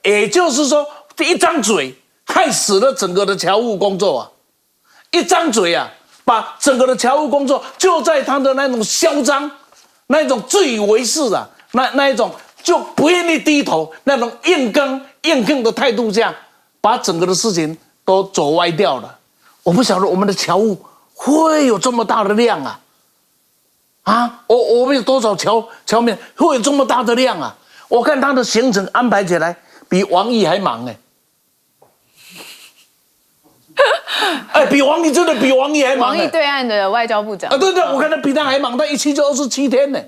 也就是说，一张嘴害死了整个的侨务工作啊！一张嘴啊，把整个的侨务工作就在他的那种嚣张、那种自以为是啊，那一种就不愿意低头、那种硬硬的态度下，把整个的事情都走歪掉了。我不晓得我们的侨务会有这么大的量啊！啊，我们有多少侨民会有这么大的量啊？我看他的行程安排起来比王毅还忙哎。哎，比王毅还忙。王毅对岸的外交部长啊，对，我看他比他还忙，他一去就27天呢，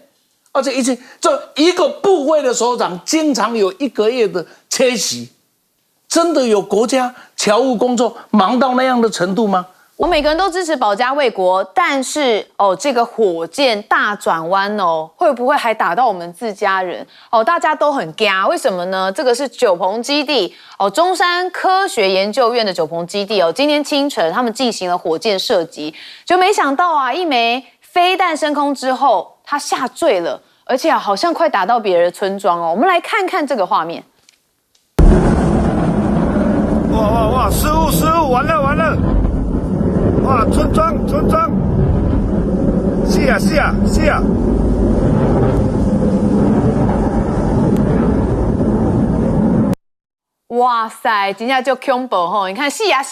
而且这一个部会的首长经常有1个月的缺席，真的有国家侨务工作忙到那样的程度吗？我每个人都支持保家卫国，但是这个火箭大转弯会不会还打到我们自家人？大家都很怕，为什么呢？这个是九鹏基地中山科学研究院的九鹏基地今天清晨他们进行了火箭射击，就没想到啊，一枚飞弹升空之后，它下坠了，而且好像快打到别人的村庄我们来看看这个画面。哇！失误，完了！哇，村庄，是啊！哇塞，真的就恐怖你看，是呀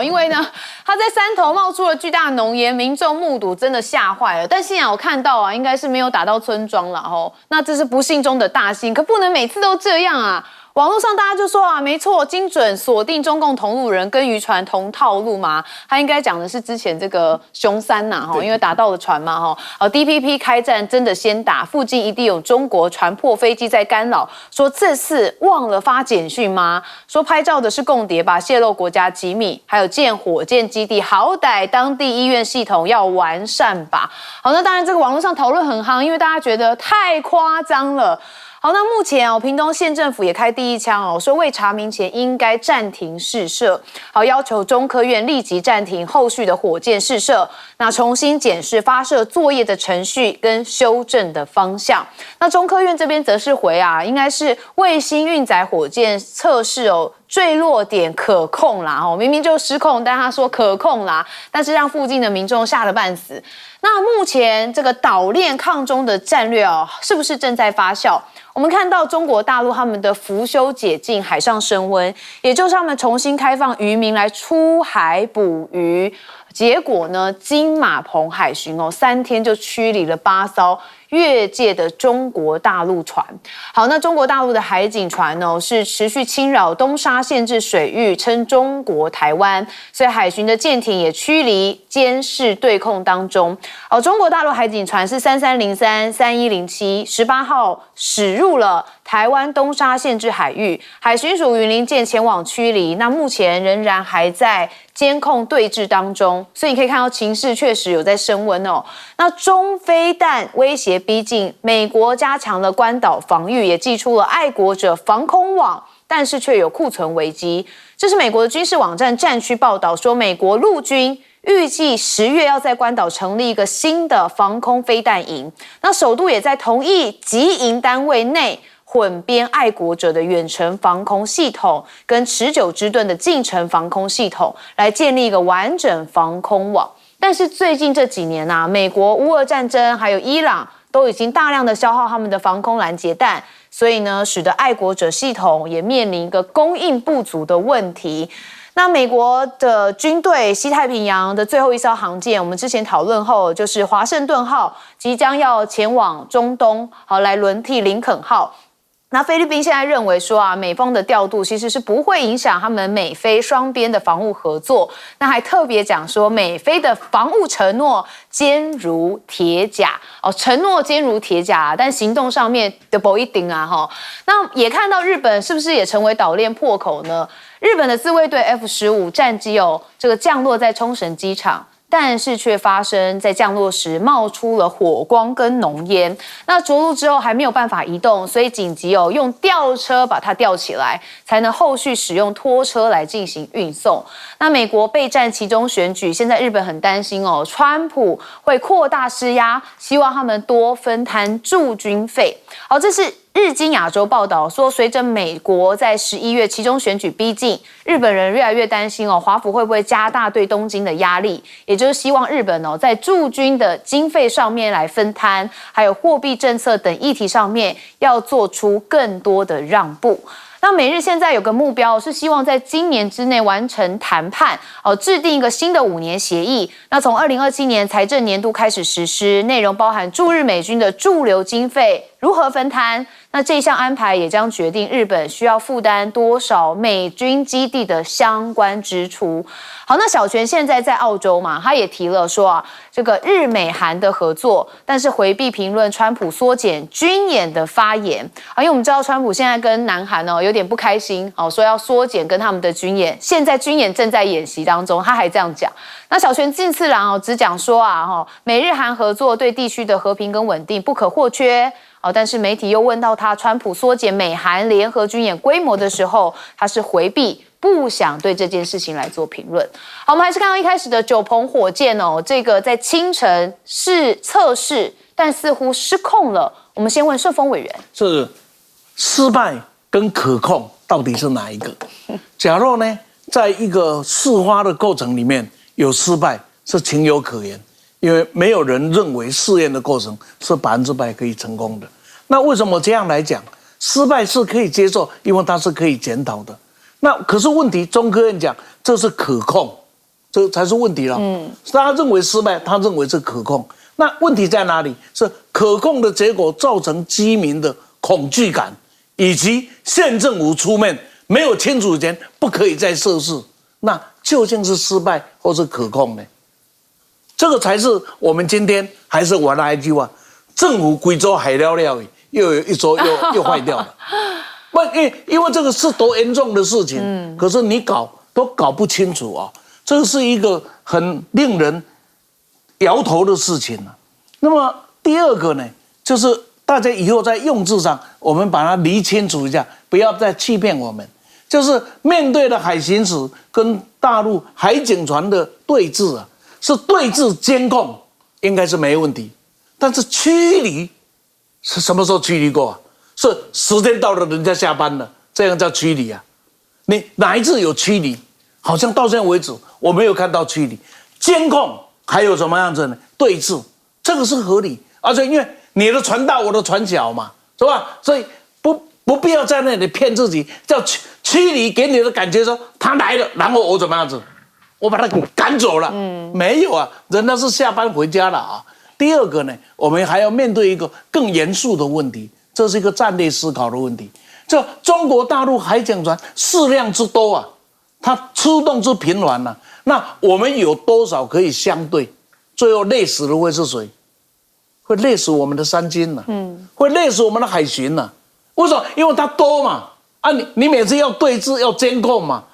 因为呢，它在山头冒出了巨大浓烟，民众目睹真的吓坏了。但幸好我看到啊，应该是没有打到村庄了那这是不幸中的大幸，可不能每次都这样啊。网络上大家就说啊，没错，精准锁定中共同路人跟渔船同套路嘛。他应该讲的是之前这个熊三因为打到了船嘛DPP 开战真的先打，附近一定有中国船舶飞机在干扰。说这次忘了发简讯吗？说拍照的是共谍吧，泄露国家机密，还有建火箭基地，好歹当地医院系统要完善吧。好，那当然这个网络上讨论很夯，因为大家觉得太夸张了。好，那目前屏东县政府也开第一枪说未查明前应该暂停试射，好，要求中科院立即暂停后续的火箭试射，那重新检视发射作业的程序跟修正的方向。那中科院这边则是回应该是卫星运载火箭测试坠落点可控啦明明就失控，但他说可控啦，但是让附近的民众吓得半死。那目前这个岛链抗中的战略是不是正在发酵？我们看到中国大陆他们的浮修解禁，海上升温，也就是他们重新开放渔民来出海捕鱼。结果呢，金马澎海巡3天就驱离了8艘越界的中国大陆船。好，那中国大陆的海警船是持续侵扰东沙限制水域，称中国台湾，所以海巡的舰艇也驱离监视对控当中。中国大陆海警船是3303、3107、18号驶入了台湾东沙限制海域，海巡署云林舰前往驱离，那目前仍然还在监控对峙当中，所以你可以看到情势确实有在升温那中飞弹威胁逼近，美国加强了关岛防御，也祭出了爱国者防空网，但是却有库存危机。这是美国的军事网站战区报道说，美国陆军预计10月要在关岛成立一个新的防空飞弹营，那首度也在同一集营单位内混编爱国者的远程防空系统跟持久之盾的近程防空系统，来建立一个完整防空网。但是最近这几年美国乌俄战争还有伊朗都已经大量的消耗他们的防空拦截弹，所以呢，使得爱国者系统也面临一个供应不足的问题。那美国的军队西太平洋的最后一艘航舰，我们之前讨论后，就是华盛顿号即将要前往中东，好来轮替林肯号。那菲律宾现在认为说美方的调度其实是不会影响他们美菲双边的防务合作。那还特别讲说，美菲的防务承诺坚如铁甲承诺坚如铁甲，但行动上面的不一定那也看到日本是不是也成为岛链破口呢？日本的自卫队 F-15战机这个降落在冲绳机场，但是却发生在降落时冒出了火光跟浓烟。那着陆之后还没有办法移动，所以紧急用吊车把它吊起来，才能后续使用拖车来进行运送。那美国备战期中选举，现在日本很担心川普会扩大施压，希望他们多分摊驻军费。好，这是日经亚洲报道说，随着美国在11月期中选举逼近，日本人越来越担心华府会不会加大对东京的压力，也就是希望日本在驻军的经费上面来分摊，还有货币政策等议题上面要做出更多的让步。那美日现在有个目标，是希望在今年之内完成谈判，制定一个新的5年协议。那从2027年财政年度开始实施，内容包含驻日美军的驻留经费如何分摊。那这项安排也将决定日本需要负担多少美军基地的相关支出。好，那小泉现在在澳洲嘛，他也提了说这个日美韩的合作，但是回避评论川普缩减军演的发言因为我们知道川普现在跟南韩有点不开心说要缩减跟他们的军演，现在军演正在演习当中，他还这样讲。那小泉进次郎只讲说美日韩合作对地区的和平跟稳定不可或缺。但是媒体又问到他，川普缩减美韩联合军演规模的时候，他是回避，不想对这件事情来做评论。好，我们还是看到一开始的九鹏火箭这个在清晨是测试，但似乎失控了。我们先问顺丰委员，是失败跟可控到底是哪一个？假若呢，在一个试发的过程里面有失败，是情有可原。因为没有人认为试验的过程是100%可以成功的。那为什么这样来讲，失败是可以接受，因为它是可以检讨的。那可是问题，中科院讲这是可控，这才是问题了。他认为失败，他认为是可控。那问题在哪里？是可控的结果造成居民的恐惧感，以及县政府出面没有清楚前不可以再设置。那究竟是失败或是可控呢？这个才是我们今天还是我那一句话：政府贵州海了了，又有一周又坏掉了。不，因为这个是多严重的事情，可是你都搞不清楚这是一个很令人摇头的事情那么第二个呢，就是大家以后在用字上，我们把它理清楚一下，不要再欺骗我们。就是面对的海巡署跟大陆海警船的对峙是对峙监控，应该是没问题。但是驱离是什么时候驱离过是时间到了，人家下班了，这样叫驱离你哪一次有驱离？好像到现在为止我没有看到驱离。监控还有什么样子呢？对峙，这个是合理。而且因为你的船大，我的船小嘛，是吧？所以不必要在那里骗自己，叫驱离给你的感觉说他来了，然后我怎么样子？我把他赶走了，没有人家是下班回家了第二个呢，我们还要面对一个更严肃的问题，这是一个战略思考的问题。这中国大陆海警船数量之多它出动之频繁那我们有多少可以相对？最后累死的会是谁？会累死我们的三军会累死我们的海巡为什么？因为它多嘛你每次要对峙要监控嘛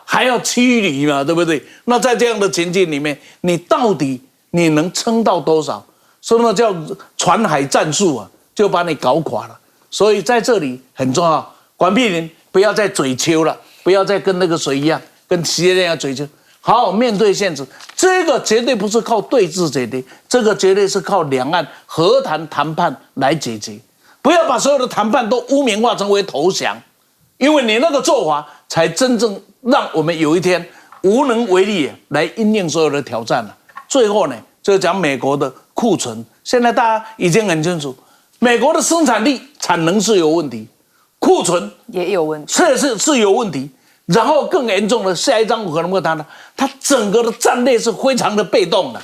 还要驱离嘛，对不对？那在这样的情境里面，你到底你能撑到多少？所以那叫船海战术就把你搞垮了。所以在这里很重要，管碧林不要再嘴丘了，不要再跟那个谁一样，跟习近平一样嘴丘，好好面对现实。这个绝对不是靠对峙解决，这个绝对是靠两岸和谈谈判来解决。不要把所有的谈判都污名化成为投降，因为你那个做法才真正让我们有一天无能为力来因应所有的挑战最后呢，就讲美国的库存，现在大家已经很清楚，美国的生产力产能是有问题，库存也有问题，是有问题。然后更严重的，下一章我可能会谈到，它整个的战略是非常的被动的，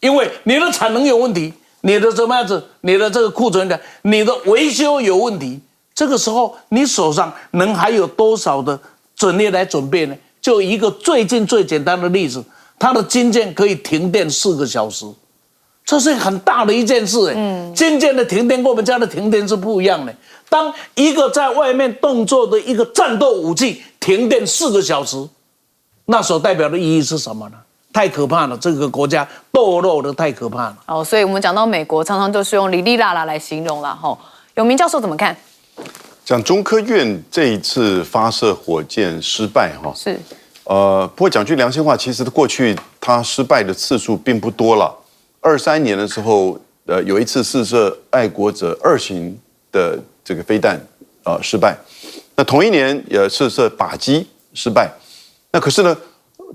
因为你的产能有问题，你的怎么样子，你的这个库存的，你的维修有问题，这个时候你手上能还有多少的准力来准备呢？就一个最近最简单的例子，它的军舰可以停电4个小时，这是很大的一件事军舰的停电跟我们家的停电是不一样的。当一个在外面动作的一个战斗武器停电4个小时，那所代表的意义是什么呢？太可怕了，这个国家堕落的太可怕了。所以我们讲到美国，常常就是用哩哩啦啦来形容啦。永明教授怎么看？讲中科院这一次发射火箭失败是，不过讲句良心话，其实过去它失败的次数并不多了。23年的时候，有一次试射爱国者2型的这个飞弹失败。那同一年也是靶机失败。那可是呢，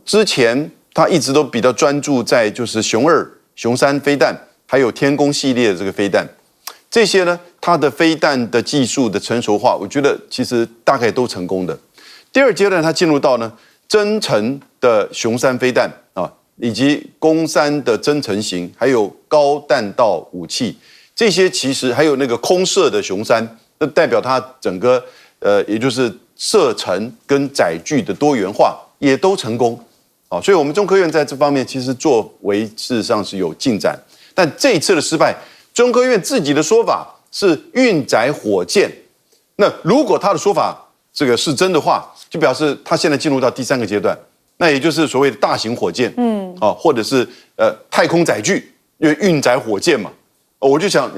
之前他一直都比较专注在就是雄2、雄3飞弹，还有天宫系列的这个飞弹。这些呢，它的飞弹的技术的成熟化，我觉得其实大概都成功的。第二阶段，它进入到呢增程的雄3飞弹啊，以及弓3的增程型，还有高弹道武器，这些其实还有那个空射的雄3，那代表它整个也就是射程跟载具的多元化也都成功啊，所以我们中科院在这方面其实作为事实上是有进展，但这一次的失败。中科院自己的说法是运载火箭，那如果他的说法这个是真的话，就表示他现在进入到第3个阶段，那也就是所谓的大型火箭，或者是太空载具，因为运载火箭嘛，我就想，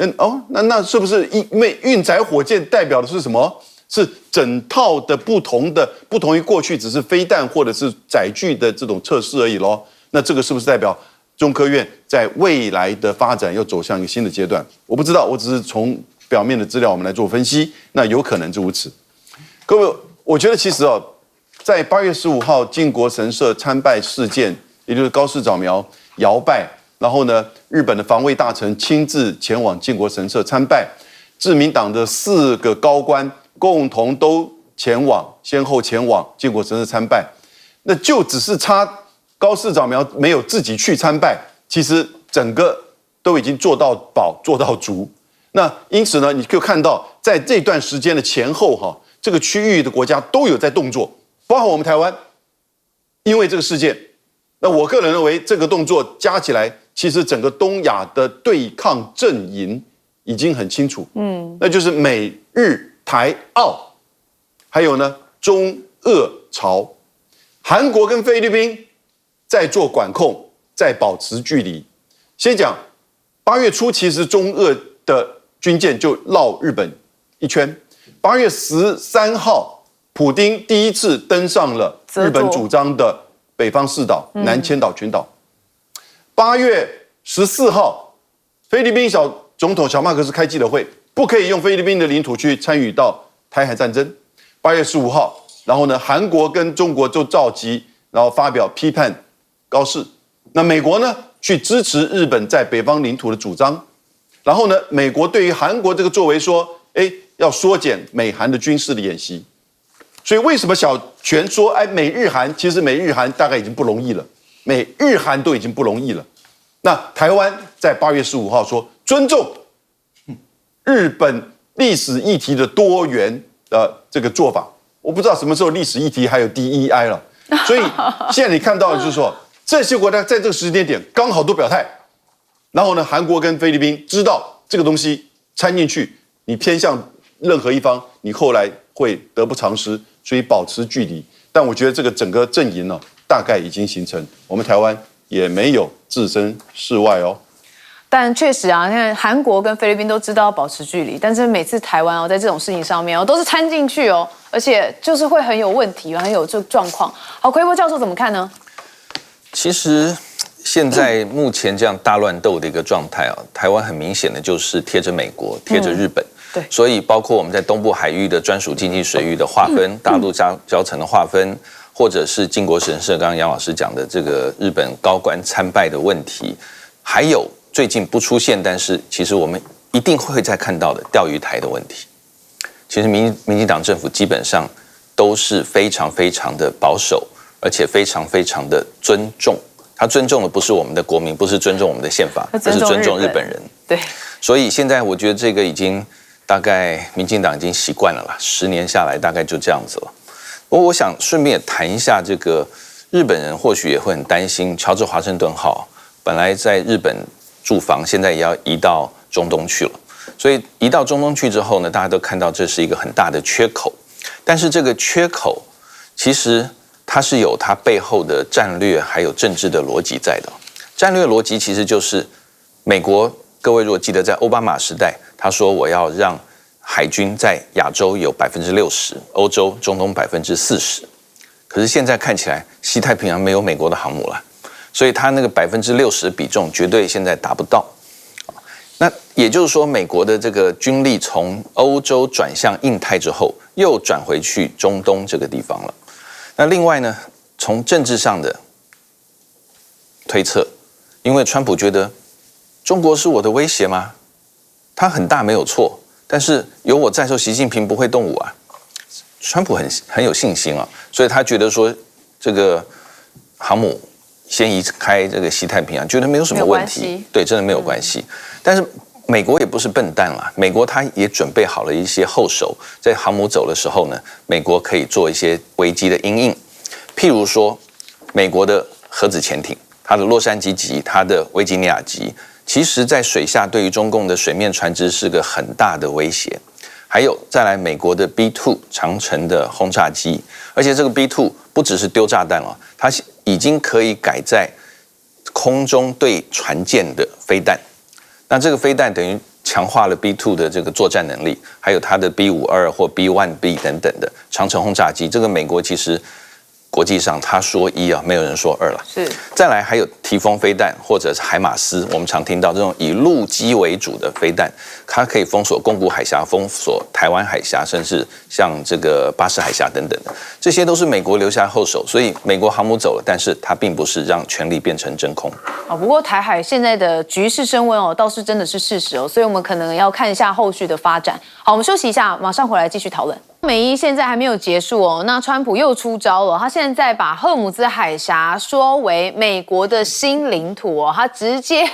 那是不是因为运载火箭代表的是什么？是整套的不同于过去只是飞弹或者是载具的这种测试而已咯？那这个是不是代表？中科院在未来的发展要走向一个新的阶段，我不知道，我只是从表面的资料我们来做分析，那有可能如此。各位，我觉得其实在8月15号靖国神社参拜事件，也就是高市早苗摇拜，然后呢，日本的防卫大臣亲自前往靖国神社参拜，自民党的4个高官共同都先后前往靖国神社参拜，那就只是差。高市早苗没有自己去参拜，其实整个都已经做到饱、做到足。那因此呢，你就看到在这段时间的前后这个区域的国家都有在动作，包括我们台湾。因为这个事件，那我个人认为这个动作加起来，其实整个东亚的对抗阵营已经很清楚。那就是美日台澳，还有呢中俄朝，韩国跟菲律宾。在做管控，在保持距离。先讲8月初，其实中俄的军舰就绕日本一圈。8月13号，普丁第一次登上了日本主张的北方四岛南千岛群岛。8月14号，菲律宾总统小马可斯开记者会，不可以用菲律宾的领土去参与到台海战争。8月15号，然后呢，韩国跟中国就召集，然后发表批判。高市，那美国呢去支持日本在北方领土的主张，然后呢，美国对于韩国这个作为说，要缩减美韩的军事的演习，所以为什么小泉说，美日韩其实美日韩大概已经不容易了，美日韩都已经不容易了。那台湾在8月15号说尊重日本历史议题的多元这个做法，我不知道什么时候历史议题还有 DEI 了，所以现在你看到的就是说。这些国家在这个时间点刚好都表态，然后呢，韩国跟菲律宾知道这个东西掺进去，你偏向任何一方，你后来会得不偿失，所以保持距离。但我觉得这个整个阵营呢，大概已经形成，我们台湾也没有置身事外哦。但确实啊，你看韩国跟菲律宾都知道要保持距离，但是每次台湾在这种事情上面都是掺进去而且就是会很有问题，很有这状况。好，奎博教授怎么看呢？其实现在目前这样大乱斗的一个状态台湾很明显的就是贴着美国，贴着日本。对，所以包括我们在东部海域的专属经济水域的划分，大陆交层的划分，或者是靖国神社刚刚杨老师讲的这个日本高官参拜的问题，还有最近不出现，但是其实我们一定会再看到的钓鱼台的问题。其实民进党政府基本上都是非常非常的保守。而且非常非常的尊重，他尊重的不是我们的国民，不是尊重我们的宪法，而是尊重日本人。对，所以现在我觉得这个已经大概民进党已经习惯了啦，10年下来大概就这样子了。不过我想顺便也谈一下这个日本人或许也会很担心，乔治华盛顿号本来在日本驻防，现在也要移到中东去了。所以移到中东去之后呢，大家都看到这是一个很大的缺口。但是这个缺口其实它是有它背后的战略还有政治的逻辑在的。战略逻辑其实就是美国，各位如果记得在奥巴马时代，他说我要让海军在亚洲有60%，欧洲、中东40%。可是现在看起来，西太平洋没有美国的航母了，所以他那个60%比重绝对现在达不到。那也就是说，美国的这个军力从欧洲转向印太之后，又转回去中东这个地方了。那另外呢，从政治上的推测，因为川普觉得中国是我的威胁吗？他很大没有错，但是有我在时，习近平不会动武啊。川普很有信心啊，所以他觉得说这个航母先移开这个西太平洋，觉得没有什么问题，对，真的没有关系。但是美国也不是笨蛋啦，美国他也准备好了一些后手，在航母走的时候呢，美国可以做一些危机的因应，譬如说美国的核子潜艇，它的洛杉矶级，它的维吉尼亚级，其实在水下对于中共的水面船只是个很大的威胁。还有再来美国的 B-2 长程的轰炸机，而且这个 B-2 不只是丢炸弹了，它已经可以改在空中对船舰的飞弹。那这个飞弹等于强化了 B-2 的这个作战能力，还有它的 B-52或 B-1B 等等的长程轰炸机。这个美国其实国际上他说一啊，没有人说二了。是，再来还有提风飞弹或者是海马斯，我们常听到这种以陆基为主的飞弹，它可以封锁宫古海峡、封锁台湾海峡，甚至像这个巴士海峡等等的，这些都是美国留下后手。所以美国航母走了，但是它并不是让权力变成真空。不过台海现在的局势升温哦，倒是真的是事实哦，所以我们可能要看一下后续的发展。好，我们休息一下，马上回来继续讨论。美伊现在还没有结束哦，那川普又出招了，他现在把荷姆兹海峡说为美国的新领土哦，他直接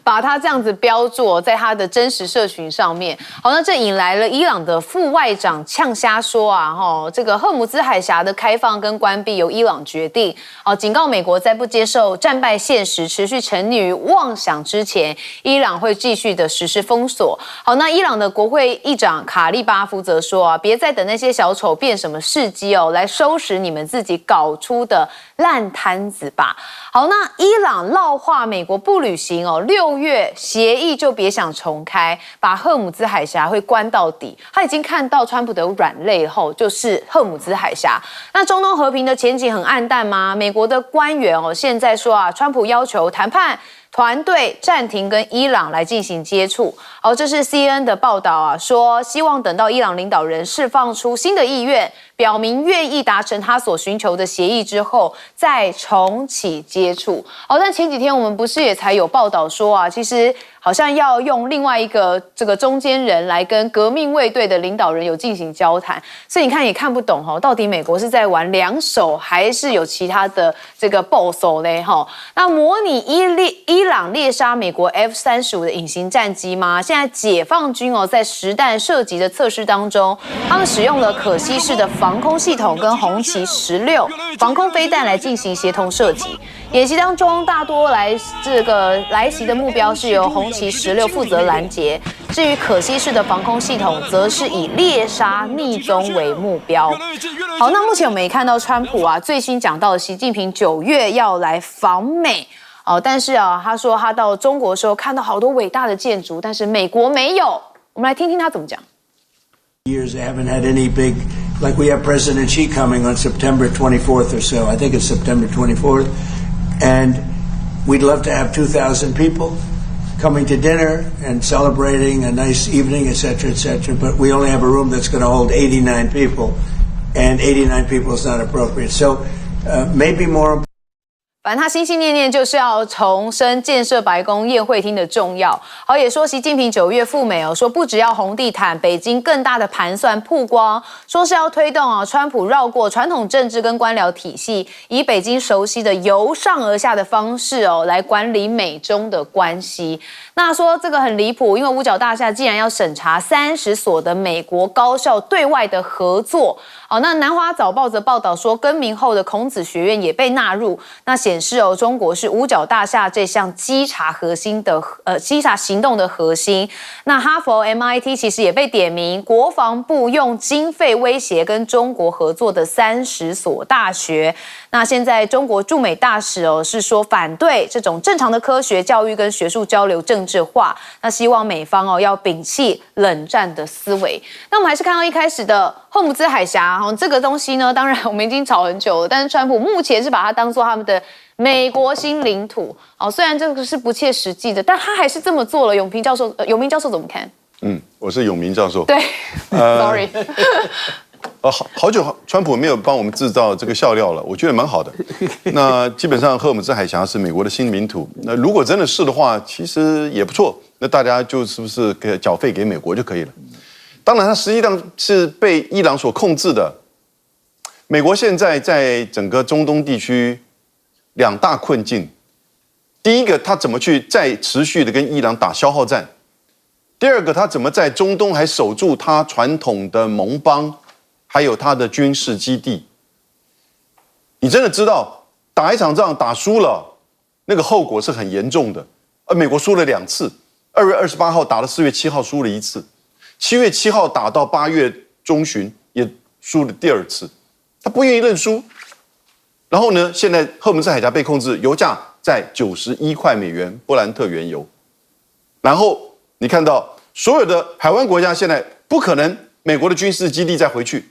把它这样子标注在他的真实社群上面。好，那这引来了伊朗的副外长呛瞎说啊，这个荷姆兹海峡的开放跟关闭由伊朗决定，警告美国在不接受战败现实、持续沉溺于妄想之前，伊朗会继续的实施封锁。好，那伊朗的国会议长卡利巴夫则说啊，别再等那些小丑变什么事机哦，来收拾你们自己搞出的烂摊子吧。好，那伊朗烙话美国不履行哦，6月协议就别想重开，把荷姆兹海峡会关到底。他已经看到川普的软肋后，就是荷姆兹海峡。那中东和平的前景很暗淡吗？美国的官员哦，现在说啊，川普要求谈判团队暂停跟伊朗来进行接触。好，这是 CNN 的报道啊，说希望等到伊朗领导人释放出新的意愿，表明愿意达成他所寻求的协议之后，再重启接触。好，但前几天我们不是也才有报道说啊，其实好像要用另外一个这个中间人来跟革命卫队的领导人有进行交谈，所以你看也看不懂到底美国是在玩两手，还是有其他的这个 boss 嘞那模拟伊朗猎杀美国 F-35的隐形战机吗？现在解放军在实弹射击的测试当中，他们使用了可惜式的防空系统跟红旗16防空飞弹来进行协同射击。演习当中，大多来袭的目标是由红旗16负责拦截，至于可惜式的防空系统，则是以猎杀逆踪为目标。好，那目前我们也看到川普啊，最新讲到习近平9月要来访美。但是啊，他说他到中国的时候看到好多伟大的建筑，但是美国没有。我们来听听他怎么讲。Years they haven't had any big, like we have President Xi coming on September 24th or so. I think it's September 24th, and we'd love to have 2,000 people coming to dinner and celebrating a nice evening, etc., etc. But we only have a room that's going to hold 89 people, and 89 people is not appropriate. So maybe more. 反正他心心念念就是要重申建设白宫宴会厅的重要。好，也说习近平9月赴美说不只要红地毯，北京更大的盘算曝光，说是要推动川普绕过传统政治跟官僚体系，以北京熟悉的由上而下的方式来管理美中的关系。那说这个很离谱，因为五角大厦竟然要审查30所的美国高校对外的合作。那南华早报则报道说，更名后的孔子学院也被纳入，那显示中国是五角大厦这项稽查行动的核心。那哈佛 MIT 其实也被点名，国防部用经费威胁跟中国合作的30所大学。那现在中国驻美大使是说反对这种正常的科学教育跟学术交流政治化，那希望美方要摒弃冷战的思维。那我们还是看到一开始的荷姆兹海峡这个东西呢，当然我们已经吵很久了，但是川普目前是把它当作他们的美国新领土。哦，虽然这个是不切实际的，但他还是这么做了。永明教授怎么看？我是永明教授。对，sorry。好久川普没有帮我们制造这个笑料了，我觉得蛮好的。那基本上赫尔姆兹海峡是美国的新领土，那如果真的是的话，其实也不错。那大家就是不是给缴费给美国就可以了？当然，它实际上是被伊朗所控制的。美国现在在整个中东地区两大困境：第一个，它怎么去再持续的跟伊朗打消耗战；第二个，它怎么在中东还守住它传统的盟邦。还有他的军事基地，你真的知道打一场仗打输了，那个后果是很严重的。而美国输了2次，2月28号打了4月7号输了1次，7月7号打到8月中旬也输了第2次，他不愿意认输。然后呢，现在赫尔姆兹海峡被控制，油价在91块美元波兰特原油。然后你看到所有的海湾国家现在不可能美国的军事基地再回去。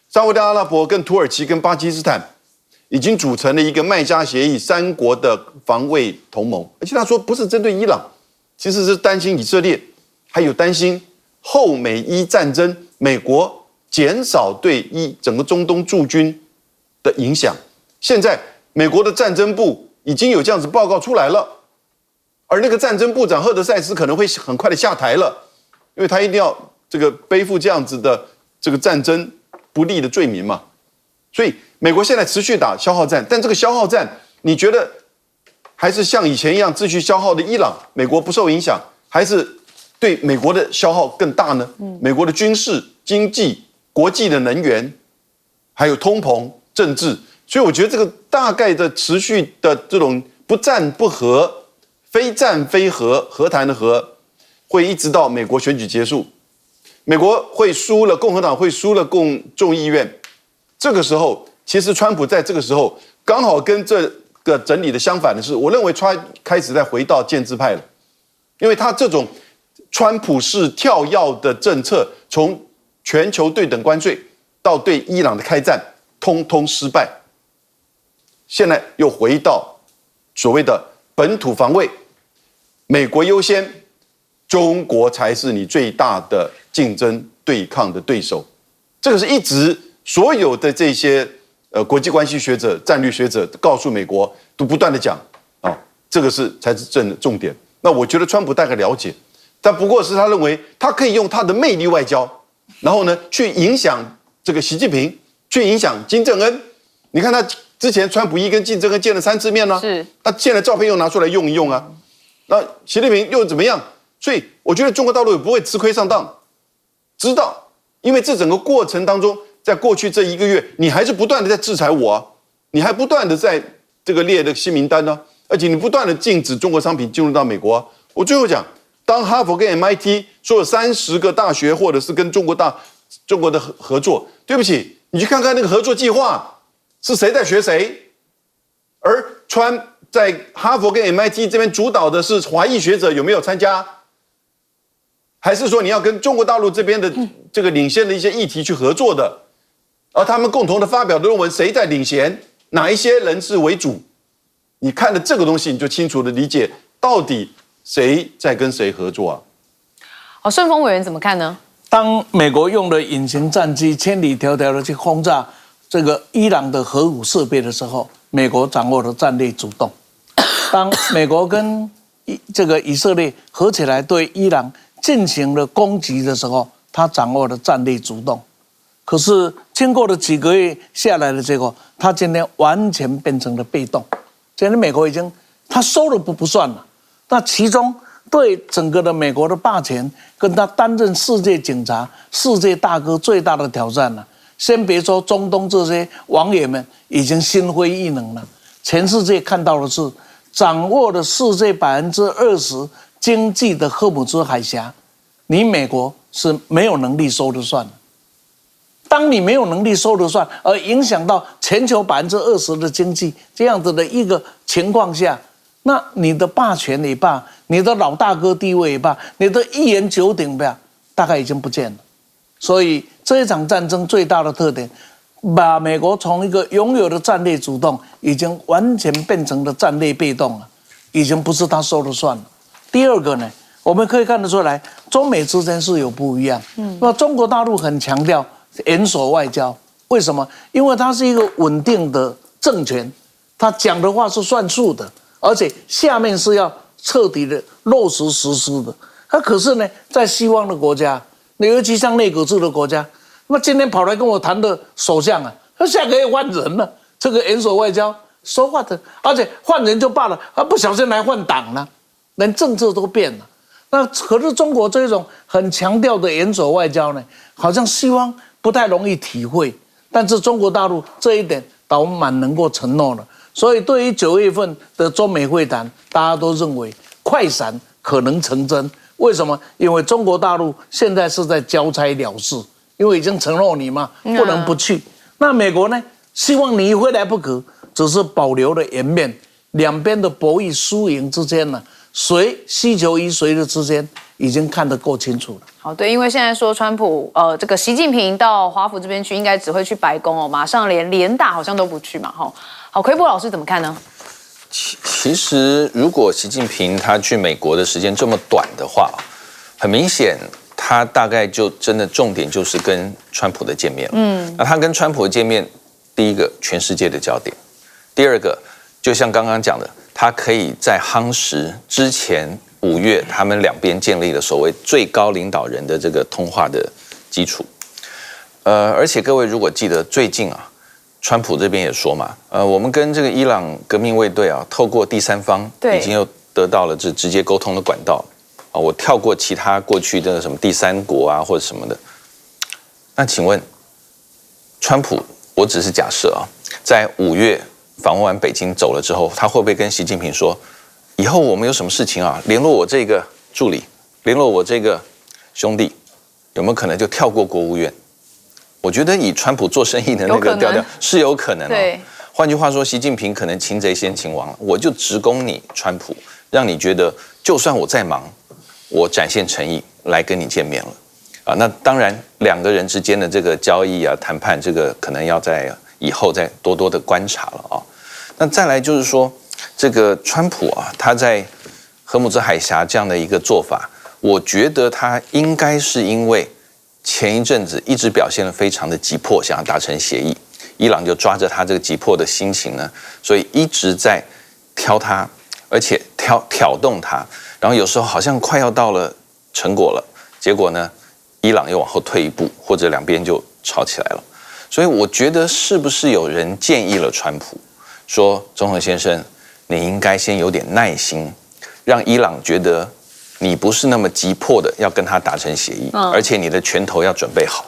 沙烏地阿拉伯跟土耳其跟巴基斯坦已经组成了一个麦加协议3国的防卫同盟，而且他说不是针对伊朗，其实是担心以色列，还有担心后美伊战争，美国减少对整个中东驻军的影响。现在美国的战争部已经有这样子报告出来了，而那个战争部长赫德塞斯可能会很快的下台了，因为他一定要这个背负这样子的这个战争不利的罪名嘛，所以美国现在持续打消耗战，但这个消耗战，你觉得还是像以前一样继续消耗的伊朗，美国不受影响，还是对美国的消耗更大呢？美国的军事、经济、国际的能源，还有通膨、政治，所以我觉得这个大概的持续的这种不战不和、非战非和、和谈的和，会一直到美国选举结束。美国会输了，共和党会输了众议院。这个时候，其实川普在这个时候刚好跟这个整理的相反的是，我认为川开始在回到建制派了，因为他这种川普式跳跃的政策，从全球对等关税到对伊朗的开战，通通失败。现在又回到所谓的本土防卫，美国优先，中国才是你最大的竞争对抗的对手，这个是一直所有的这些国际关系学者、战略学者告诉美国，都不断的讲啊，这个才是重点。那我觉得川普大概了解，但不过是他认为他可以用他的魅力外交，然后呢去影响这个习近平，去影响金正恩。你看他之前川普跟金正恩见了3次面呢，是，他现在照片又拿出来用一用啊，那习近平又怎么样？所以我觉得中国大陆也不会吃亏上当。知道，因为这整个过程当中，在过去这1个月，你还是不断的在制裁我啊，你还不断的在这个列的新名单呢，而且你不断的禁止中国商品进入到美国啊。我最后讲，当哈佛跟 MIT 说有30个大学或者是跟中国的合作，对不起，你去看看那个合作计划是谁在学谁，而川在哈佛跟 MIT 这边主导的是华裔学者有没有参加？还是说你要跟中国大陆这边的这个领先的一些议题去合作的，而他们共同的发表的论文谁在领衔，哪一些人是为主？你看了这个东西，你就清楚的理解到底谁在跟谁合作啊？好，顺峰委员怎么看呢？当美国用了隐形战机千里迢迢的去轰炸这个伊朗的核武设备的时候，美国掌握了战略主动。当美国跟这个以色列合起来对伊朗进行了攻击的时候，他掌握了战略主动。可是经过了几个月下来的结果，他今天完全变成了被动。今天美国已经他收了不算了，那其中对整个的美国的霸权跟他担任世界警察、世界大哥最大的挑战了。先别说中东这些王爷们已经心灰意冷了，全世界看到的是掌握了世界20%经济的赫姆兹海峡，你美国是没有能力说了算的。当你没有能力说了算，而影响到全球20%的经济这样子的一个情况下，那你的霸权也罢，你的老大哥地位也罢，你的一言九鼎吧，大概已经不见了。所以这一场战争最大的特点，把美国从一个拥有的战略主动，已经完全变成了战略被动了，已经不是他说了算了。第二个呢，我们可以看得出来，中美之间是有不一样。那中国大陆很强调严守外交，为什么？因为它是一个稳定的政权，他讲的话是算数的，而且下面是要彻底的落实实施的。可是呢，在西方的国家，尤其像内阁制的国家，那今天跑来跟我谈的首相啊，他下个月换人了，这个严守外交说话的，而且换人就罢了，不小心来换党了，连政策都变了。那可是中国这种很强调的严守外交呢，好像西方不太容易体会，但是中国大陆这一点倒蛮能够承诺了。所以对于9月份的中美会谈，大家都认为快闪可能成真。为什么？因为中国大陆现在是在交差了事，因为已经承诺你嘛，不能不去。那美国呢，希望你非来不可，只是保留了颜面，两边的博弈输赢之间呢，谁需求于谁的之间，已经看得够清楚了。好，对，因为现在说川普，这个习近平到华府这边去，应该只会去白宫哦，马上连联大好像都不去嘛，哈。好，奎波老师怎么看呢？其实，如果习近平他去美国的时间这么短的话，很明显，他大概就真的重点就是跟川普的见面了。那他跟川普的见面，第一个，全世界的焦点；第二个，就像刚刚讲的，他可以在夯实之前5月他们两边建立了所谓最高领导人的这个通话的基础。而且各位如果记得最近啊。川普这边也说嘛，我们跟这个伊朗革命卫队啊，透过第三方已经又得到了这直接沟通的管道啊，我跳过其他过去的什么第三国啊或者什么的。那请问，川普，我只是假设啊，在5月访问完北京走了之后，他会不会跟习近平说，以后我们有什么事情啊，联络我这个助理，联络我这个兄弟，有没有可能就跳过国务院？我觉得以川普做生意的那个调调是有可能哦。换句话说，习近平可能擒贼先擒王了，我就直攻你川普，让你觉得就算我再忙，我展现诚意来跟你见面了啊。那当然，两个人之间的这个交易啊、谈判，这个可能要在以后再多多的观察了啊。那再来就是说，这个川普啊，他在荷姆兹海峡这样的一个做法，我觉得他应该是因为。前一阵子一直表现得非常的急迫，想要达成协议，伊朗就抓着他这个急迫的心情呢，所以一直在挑他，而且挑动他，然后有时候好像快要到了成果了，结果呢，伊朗又往后退一步，或者两边就吵起来了。所以我觉得是不是有人建议了川普，说总统先生，你应该先有点耐心，让伊朗觉得。你不是那么急迫的要跟他达成协议，而且你的拳头要准备好。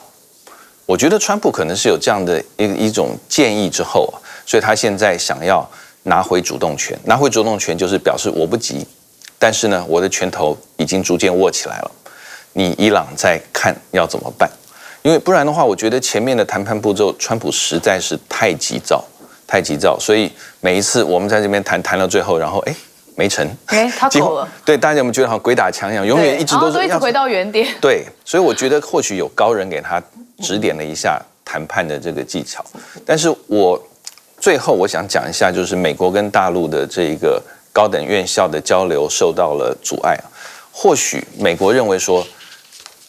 我觉得川普可能是有这样的一种建议之后啊，所以他现在想要拿回主动权。拿回主动权就是表示我不急，但是呢，我的拳头已经逐渐握起来了。你伊朗再看要怎么办？因为不然的话，我觉得前面的谈判步骤，川普实在是太急躁，所以每一次我们在这边谈到最后，然后没成，他走了。对，大家有没有觉得好像鬼打墙一样，永远一直都是一直回到原点。对，所以我觉得或许有高人给他指点了一下谈判的这个技巧。但是我最后我想讲一下，就是美国跟大陆的这个高等院校的交流受到了阻碍啊。或许美国认为说，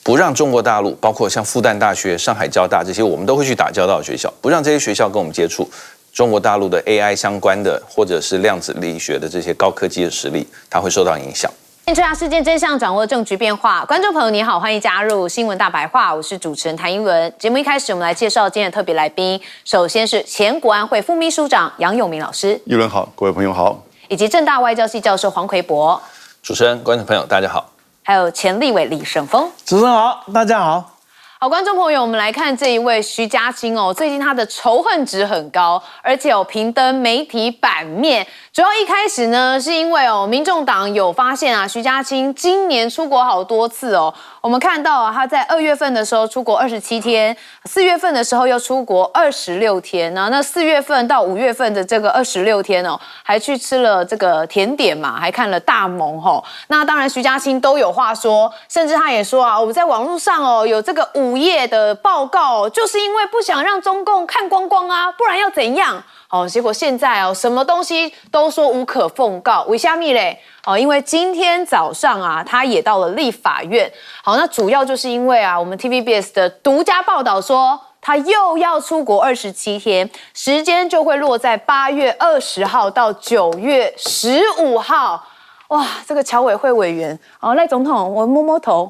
不让中国大陆，包括像复旦大学、上海交大这些，我们都会去打交道的学校，不让这些学校跟我们接触。中国大陆的 AI 相关的，或者是量子力学的这些高科技的实力，它会受到影响。追查事件真相，掌握政局变化。观众朋友你好，欢迎加入新闻大白话，我是主持人谭英文。节目一开始，我们来介绍今天的特别来宾。首先是前国安会副秘书长杨永明老师，议伦好，各位朋友好，以及政大外交系教授黄奎博。主持人、观众朋友大家好，还有前立委李胜峰。主持人好，大家好。好，观众朋友，我们来看这一位徐家清哦，最近他的仇恨值很高，而且有频登媒体版面。主要一开始呢，是因为民众党有发现啊，徐家清今年出国好多次哦。我们看到啊，他在2月份的时候出国27天，4月份的时候又出国26天呢。那4月份到5月份的这个26天哦，还去吃了这个甜点嘛，还看了大盟吼。那当然，徐家清都有话说，甚至他也说啊，我在网络上有这个5 5页的报告，就是因为不想让中共看光光啊，不然要怎样？结果现在什么东西都说无可奉告，为虾米嘞？因为今天早上啊，他也到了立法院。那主要就是因为我们 TVBS 的独家报道说，他又要出国27天，时间就会落在8月20号到9月15号。哇，这个侨委会委员赖总统，我摸摸头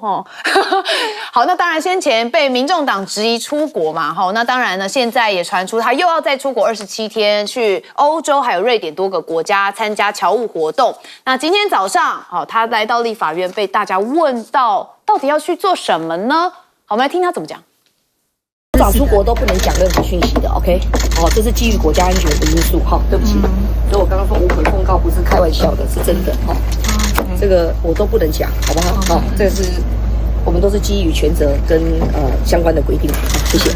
好，那当然先前被民众党质疑出国嘛那当然呢，现在也传出他又要再出国27天，去欧洲还有瑞典多个国家参加侨务活动。那今天早上他来到立法院，被大家问到底要去做什么呢？好，我们来听他怎么讲。部长出国都不能讲任何讯息的 ，OK？ 这是基于国家安全的因素，对不起。所以我刚刚说无可奉告不是开玩笑的，是真的，这个我都不能讲，好不好？这个是我们都是基于权责跟相关的规定，谢谢。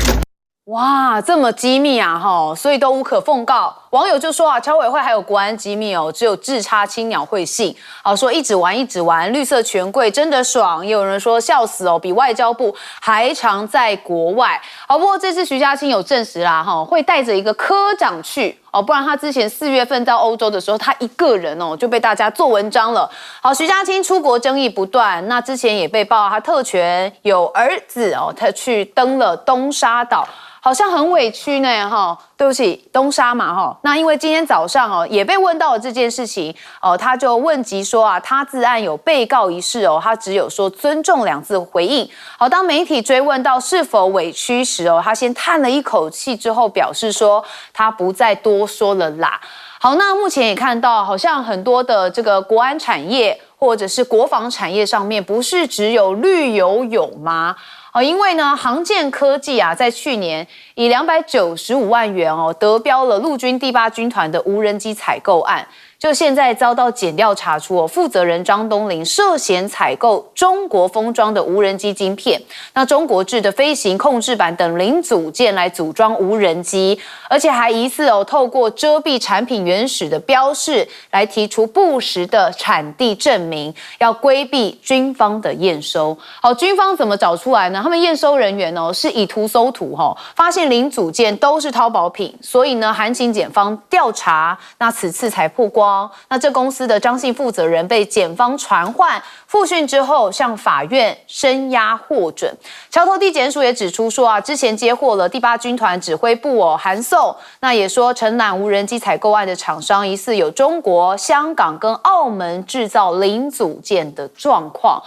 哇，这么机密啊所以都无可奉告。网友就说侨委会还有国安机密只有智差青鸟会信说一直玩，绿色权贵真的爽。也有人说笑死比外交部还常在国外。不过这次徐嘉青有证实啦会带着一个科长去不然他之前4月份到欧洲的时候，他一个人就被大家做文章了。徐嘉青出国争议不断，那之前也被爆他特权有儿子他去登了东沙岛。好像很委屈呢对不起，东沙嘛那因为今天早上也被问到了这件事情他就问及说他自案有被告一事他只有说尊重2字回应。当媒体追问到是否委屈时他先叹了一口气之后表示说他不再多说了啦。好，那目前也看到好像很多的这个国安产业或者是国防产业上面不是只有绿油油吗？因为呢，航健科技在去年以295万元得标了陆军第8军团的无人机采购案，就现在遭到检调查出负责人张东林涉嫌采购中国封装的无人机晶片，那中国制的飞行控制板等零组件来组装无人机，而且还疑似透过遮蔽产品原始的标示来提出不实的产地证明，要规避军方的验收。好，军方怎么找出来呢？他们验收人员是以图搜图发现零组件都是淘宝品，所以呢函请检方调查，那此次才曝光。那这公司的张姓负责人被检方传唤复讯之后，向法院声押获准。桥头地检署也指出说之前接获了第8军团指挥部函送，那也说承揽无人机采购案的厂商疑似有中国、香港跟澳门制造零组件的状况。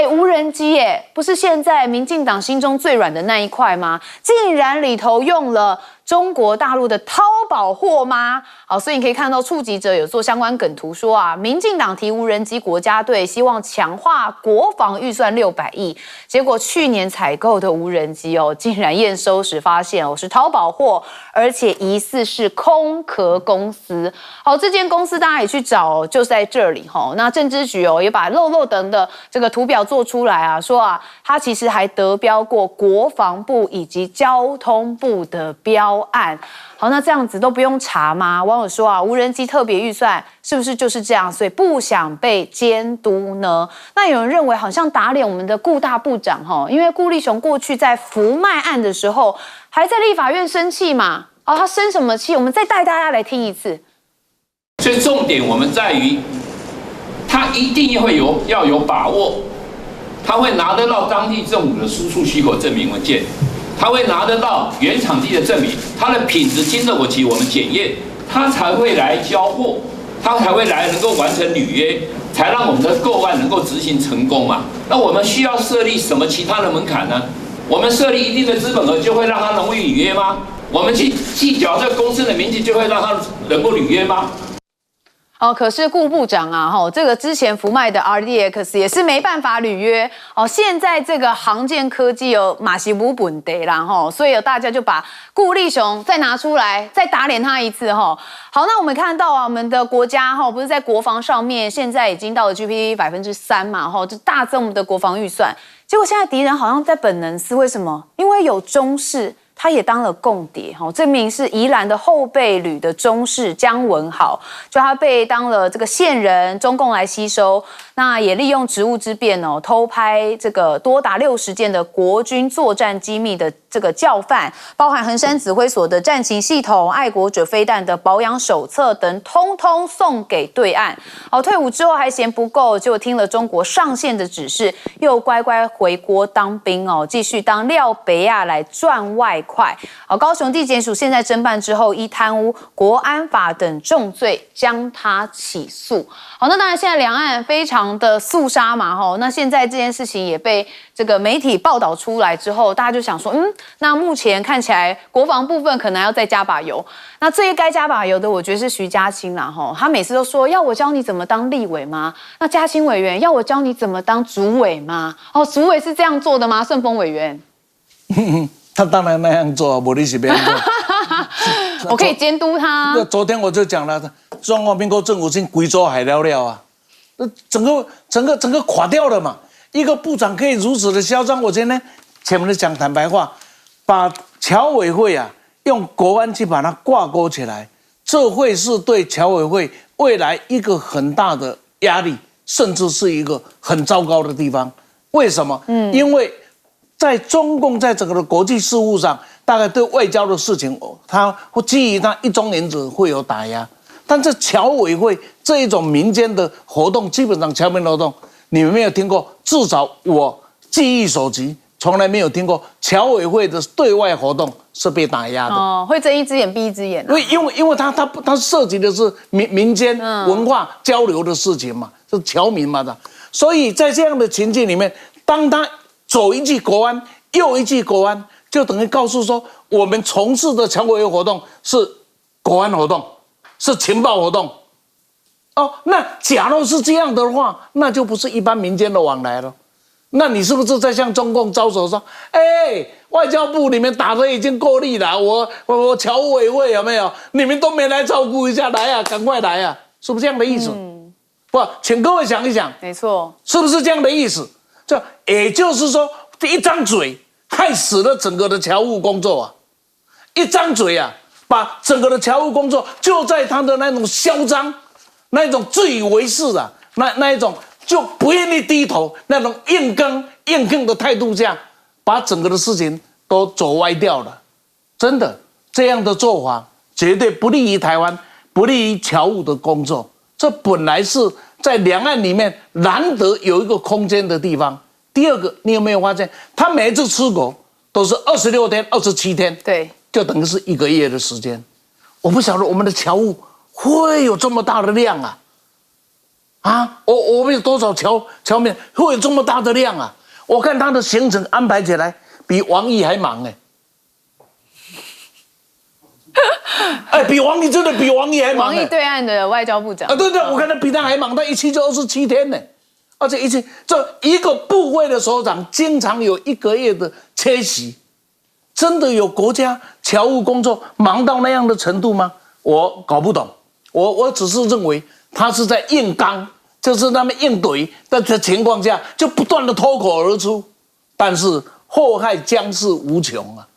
无人机不是现在民进党心中最软的那一块吗？竟然里头用了中国大陆的淘宝货吗？好，所以你可以看到触及者有做相关梗图说民进党提无人机国家队，希望强化国防预算600亿，结果去年采购的无人机竟然验收时发现是淘宝货，而且疑似是空壳公司。好，这间公司大家也去找就在这里那政治局也把漏漏等的这个图表做出来说它其实还得标过国防部以及交通部的标案。好，那这样子都不用查吗？网友说无人机特别预算是不是就是这样，所以不想被监督呢？那有人认为好像打脸我们的顾大部长因为顾立雄过去在福麦案的时候还在立法院生气嘛他生什么气？我们再带大家来听一次。所以重点我们在于他一定要有把握，他会拿得到当地政府的输出许可证明文件，他会拿得到原场地的证明，它的品质经得起我们检验，他才会来交货，他才会来能够完成履约，才让我们的购案能够执行成功嘛。那我们需要设立什么其他的门槛呢？我们设立一定的资本额就会让他容易履约吗？我们去计缴这公司的名气就会让他能够履约吗？可是顾部长这个之前福麦的 RDX 也是没办法履约现在这个航健科技马西无本的啦所以大家就把顾立雄再拿出来，再打脸他一次好，那我们看到我们的国家不是在国防上面现在已经到了 GDP 3%嘛就大增我们的国防预算，结果现在敌人好像在本能思，为什么？因为有中视。他也当了共谍，这名是宜兰的后备旅的中士姜文豪，就他被当了这个线人，中共来吸收，那也利用职务之便偷拍这个多达60件的国军作战机密的这个教范，包含衡山指挥所的战情系统、爱国者飞弹的保养手册等，通通送给对岸。退伍之后还嫌不够，就听了中国上线的指示，又乖乖回国当兵继续当廖北亚来赚外快。高雄地检署现在侦办之后，依贪污、国安法等重罪将他起诉。那当然现在两岸非常的肃杀嘛，那现在这件事情也被这个媒体报道出来之后，大家就想说，那目前看起来国防部分可能要再加把油。那最该加把油的，我觉得是徐嘉青啦，他每次都说要我教你怎么当立委吗？那嘉青委员要我教你怎么当主委吗？主委是这样做的吗？顺峰委员，他当然那样做，我你是别样做。我可以监督他。昨天我就讲了，中华民国政府已经贵州海了了啊，整个垮掉了嘛。一个部长可以如此的嚣张，我今天前面讲坦白话，把侨委会啊用国安去把它挂钩起来，这会是对侨委会未来一个很大的压力，甚至是一个很糟糕的地方。为什么？因为在中共在整个的国际事务上，大概对外交的事情，它会基于它一中原则会有打压，但是侨委会这一种民间的活动，基本上侨民活动，你们没有听过，至少我记忆所及，从来没有听过侨委会的对外活动是被打压的。会睁一只眼闭一只眼。因为它涉及的是民间文化交流的事情嘛，是侨民嘛的，所以在这样的情境里面，当他走一句国安又一句国安，就等于告诉说，我们从事的侨委会活动是国安活动，是情报活动。那假如是这样的话，那就不是一般民间的往来了。那你是不是在向中共招手说，外交部里面打得已经够力了，我侨委会有没有？你们都没来照顾一下，来啊，赶快来啊，是不是这样的意思？不，请各位想一想，没错，是不是这样的意思？这也就是说，一张嘴害死了整个的侨务工作啊！一张嘴啊，把整个的侨务工作就在他的那种嚣张、那种自以为是啊，那一种就不愿意低头、那种硬硬的态度下，把整个的事情都走歪掉了。真的，这样的做法绝对不利于台湾，不利于侨务的工作。这本来是在两岸里面难得有一个空间的地方。第二个，你有没有发现，他每一次出国都是26天、27天，对，就等于是1个月的时间。我不晓得我们的侨务会有这么大的量啊！我们有多少侨民会有这么大的量啊？我看他的行程安排起来比王毅还忙比王毅真的比王毅还忙。王毅对岸的外交部长对，我看他比他还忙，他一去就27天呢。而且这一个部会的首长经常有1个月的缺席，真的有国家侨务工作忙到那样的程度吗？我搞不懂，我只是认为他是在硬刚，就是那么硬怼的情况下，就不断的脱口而出，但是祸害将是无穷啊。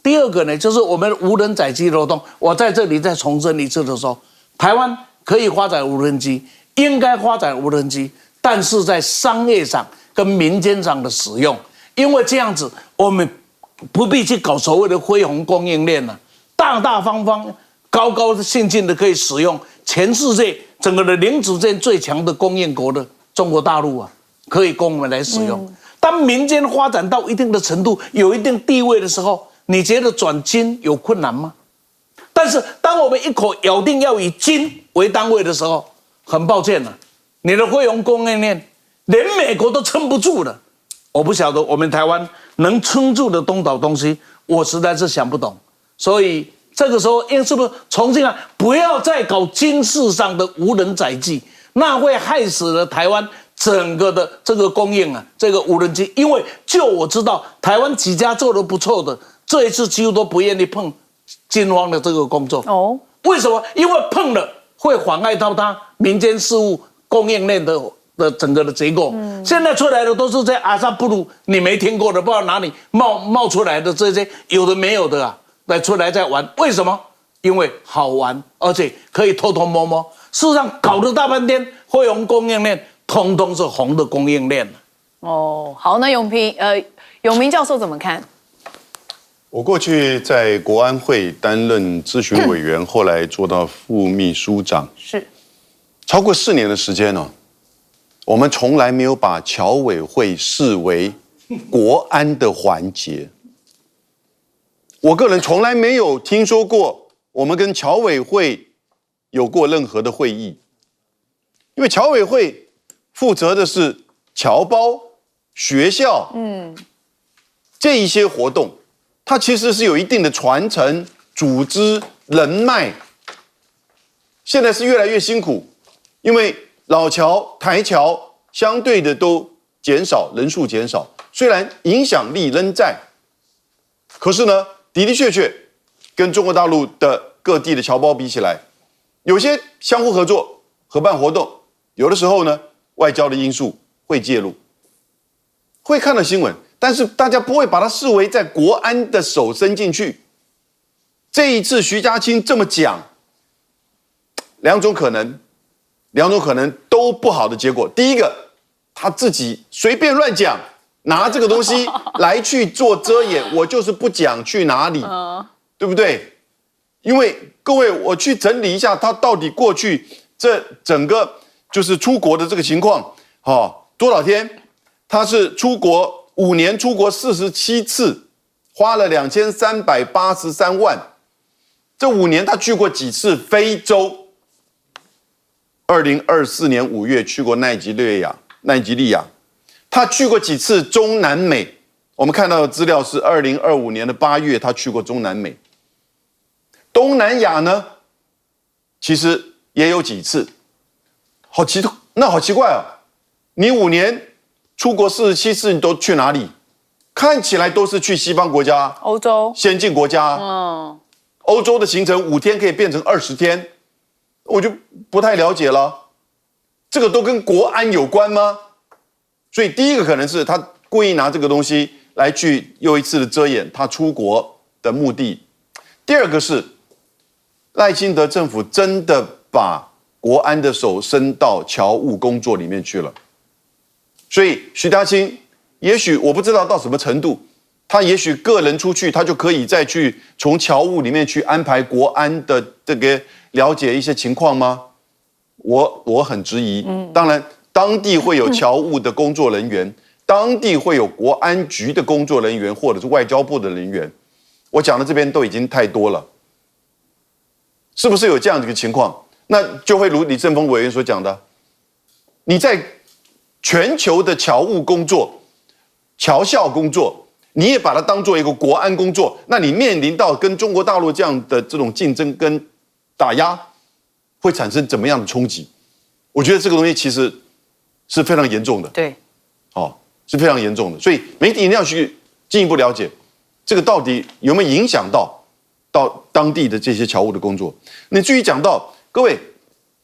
第二个呢，就是我们无人载机活动，我在这里再重申一次的说，台湾可以发展无人机，应该发展无人机。但是在商业上跟民间上的使用，因为这样子，我们不必去搞所谓的恢宏供应链了，大大方方、高高兴兴的可以使用全世界整个的零组件最强的供应国的中国大陆啊，可以供我们来使用。当民间发展到一定的程度、有一定地位的时候，你觉得转金有困难吗？但是当我们一口咬定要以金为单位的时候，很抱歉了。你的恢宏供应链连美国都撑不住了，我不晓得我们台湾能撑住的东岛东西，我实在是想不懂。所以这个时候，是不是重新不要再搞军事上的无人载具，那会害死了台湾整个的这个供应这个无人机。因为就我知道，台湾几家做得不错的，这一次几乎都不愿意碰军方的这个工作。为什么？因为碰了会妨碍到他民间事务供应链的的整个的结构。现在出来的都是在阿萨布鲁你没听过的，不知道哪里冒出来的这些有的没有的啊，来出来在玩。为什么？因为好玩，而且可以偷偷摸摸。事实上搞了大半天，惠宏供应链通通是红的供应链。哦，好，那永明教授怎么看？我过去在国安会担任咨询委员，后来做到副秘书长，是超过4年的时间哦。我们从来没有把侨委会视为国安的环节。我个人从来没有听说过我们跟侨委会有过任何的会议，因为侨委会负责的是侨胞、学校，这一些活动，它其实是有一定的传承、组织、人脉。现在是越来越辛苦，因为老侨、台侨相对的都减少，人数减少，虽然影响力仍在，可是呢，的的确确跟中国大陆的各地的侨胞比起来，有些相互合作、合办活动，有的时候呢，外交的因素会介入，会看到新闻，但是大家不会把它视为在国安的手伸进去。这一次徐家清这么讲，两种可能都不好的结果。第一个，他自己随便乱讲，拿这个东西来去做遮掩，我就是不讲去哪里，对不对？因为各位，我去整理一下他到底过去这整个就是出国的这个情况，多少天？他是出国5年，出国47次，花了2383万。这5年他去过几次非洲？2024年5月去过奈及利亚，他去过几次中南美？我们看到的资料是2025年的8月，他去过中南美。东南亚呢，其实也有几次，好奇怪哦！你5年出国47次，你都去哪里？看起来都是去西方国家、欧洲先进国家。欧洲的行程5天可以变成20天，我就不太了解了。这个都跟国安有关吗？所以第一个可能是他故意拿这个东西来去又一次的遮掩他出国的目的。第二个是赖清德政府真的把国安的手伸到侨务工作里面去了。所以徐家清也许我不知道到什么程度，他也许个人出去，他就可以再去从侨务里面去安排国安的这个了解一些情况吗？我很质疑。当然，当地会有侨务的工作人员，当地会有国安局的工作人员，或者是外交部的人员。我讲的这边都已经太多了，是不是有这样的一个情况？那就会如李正峰委员所讲的，你在全球的侨务工作、侨校工作，你也把它当做一个国安工作，那你面临到跟中国大陆这样的这种竞争跟打压，会产生怎么样的冲击？我觉得这个东西其实是非常严重的。对，是非常严重的，所以媒体一定要去进一步了解，这个到底有没有影响到当地的这些侨务的工作？你至于讲到各位，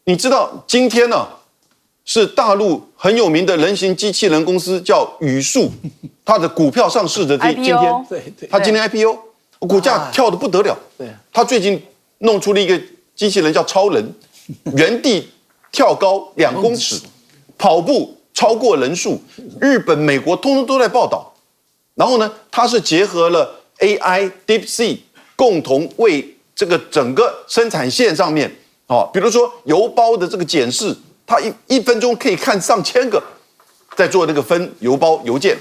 你知道今天呢，是大陆很有名的人形机器人公司叫宇树，它的股票上市的今天，它今天 IPO， 股价跳得不得了。它最近弄出了一个机器人叫超人，原地跳高2公尺，跑步超过人数，日本、美国通通都在报道。然后呢，它是结合了 AI DeepSeek， 共同为这个整个生产线上面，比如说邮包的这个检视，它一分钟可以看上千个，在做那个分邮包邮件，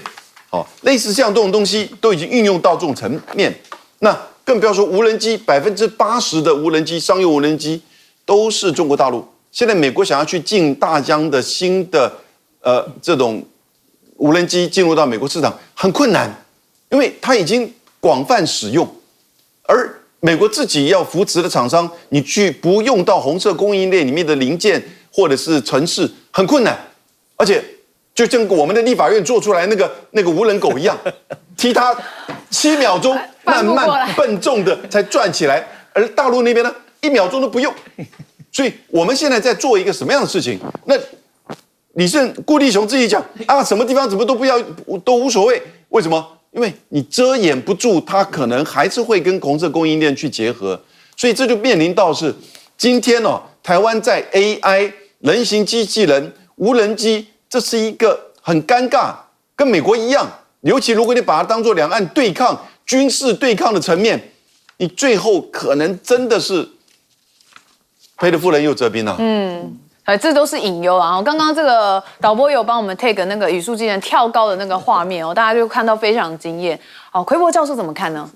类似像这种东西都已经运用到这种层面。那更不要说无人机，80%的无人机、商用无人机都是中国大陆。现在美国想要去进大疆的新的这种无人机进入到美国市场很困难，因为它已经广泛使用，而美国自己要扶持的厂商，你去不用到红色供应链里面的零件或者是程式很困难，而且就像我们的立法院做出来那个无人狗一样，踢它7秒钟，慢慢笨重的才转起来，而大陆那边呢1秒钟都不用。所以我们现在在做一个什么样的事情？那顾立雄自己讲啊，什么地方怎么都不要，都无所谓。为什么？因为你遮掩不住，他可能还是会跟红色供应链去结合，所以这就面临到是今天台湾在 AI、人形机器人、无人机，这是一个很尴尬，跟美国一样。尤其如果你把它当作两岸对抗、军事对抗的层面，你最后可能真的是赔了夫人又折兵了。这都是隐忧啊！刚刚这个导播有帮我们 take 那个语速机人跳高的那个画面大家就看到非常惊艳。奎博教授怎么看呢？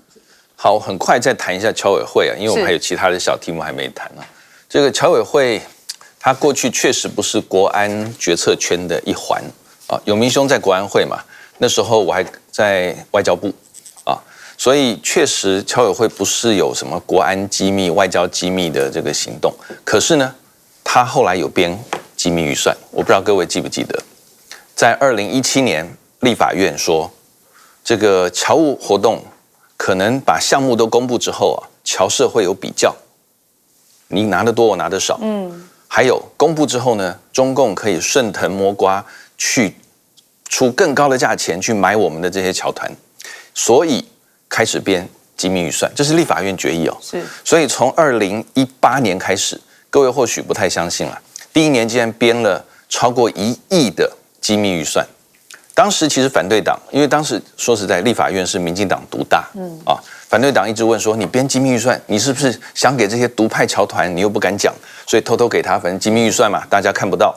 好，很快再谈一下侨委会因为我们还有其他的小题目还没谈这个侨委会，它过去确实不是国安决策圈的一环永明兄在国安会嘛，那时候我还在外交部所以确实侨委会不是有什么国安机密、外交机密的这个行动。可是呢，他后来有编机密预算，我不知道各位记不记得，在2017年立法院说，这个侨务活动可能把项目都公布之后侨社会有比较，你拿得多我拿得少，还有公布之后呢，中共可以顺藤摸瓜去出更高的价钱去买我们的这些侨团，所以开始编机密预算，这是立法院决议是，所以从2018年开始。各位或许不太相信了，第一年竟然编了超过1亿的机密预算。当时其实反对党，因为当时说实在，立法院是民进党独大，反对党一直问说，你编机密预算，你是不是想给这些独派侨团，你又不敢讲，所以偷偷给他，反正机密预算嘛，大家看不到。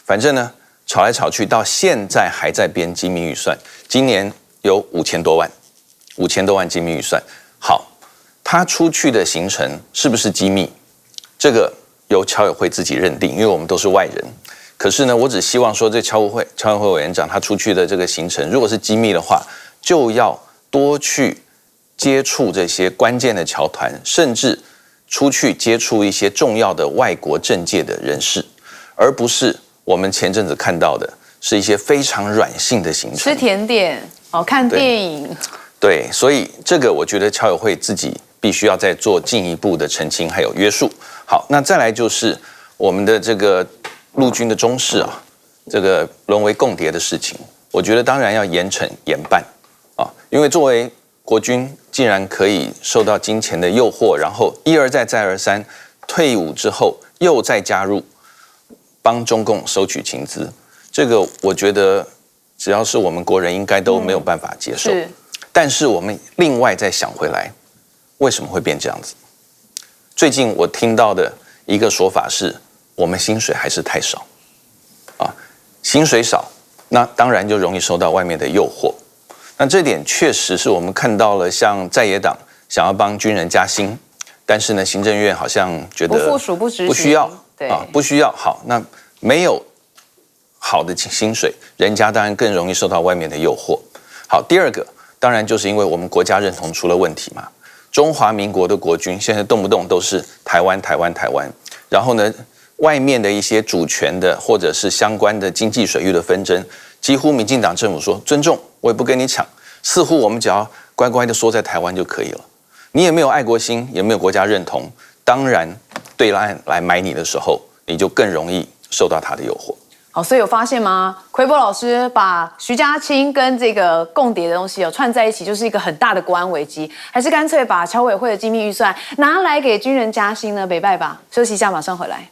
反正呢，吵来吵去，到现在还在编机密预算，今年有5000多万机密预算。好，他出去的行程是不是机密？这个由侨委会自己认定，因为我们都是外人。可是呢，我只希望说，这侨委会委员长他出去的这个行程，如果是机密的话，就要多去接触这些关键的侨团，甚至出去接触一些重要的外国政界的人士，而不是我们前阵子看到的是一些非常软性的行程，吃甜点、看电影。对，所以这个我觉得侨委会自己必须要再做进一步的澄清还有约束。好，那再来就是我们的这个陆军的中士这个沦为共谍的事情，我觉得当然要严惩严办因为作为国军，竟然可以受到金钱的诱惑，然后一而再再而三，退伍之后又再加入帮中共收取情资，这个我觉得只要是我们国人应该都没有办法接受。但是我们另外再想回来，为什么会变这样子？最近我听到的一个说法是，我们薪水还是太少薪水少，那当然就容易受到外面的诱惑。那这点确实是我们看到了，像在野党想要帮军人加薪，但是呢，行政院好像觉得不附属不执行，不需要，对不需要。好，那没有好的薪水，人家当然更容易受到外面的诱惑。好，第二个当然就是因为我们国家认同出了问题嘛。中华民国的国军现在动不动都是台湾，然后呢，外面的一些主权的或者是相关的经济水域的纷争，几乎民进党政府说尊重，我也不跟你抢，似乎我们只要乖乖的缩在台湾就可以了。你也没有爱国心，也没有国家认同，当然对岸来买你的时候，你就更容易受到他的诱惑。好，所以有发现吗？奎博老师把徐家清跟这个共谍的东西串在一起，就是一个很大的国安危机，还是干脆把侨委会的机密预算拿来给军人加薪呢？北拜吧，休息一下，马上回来。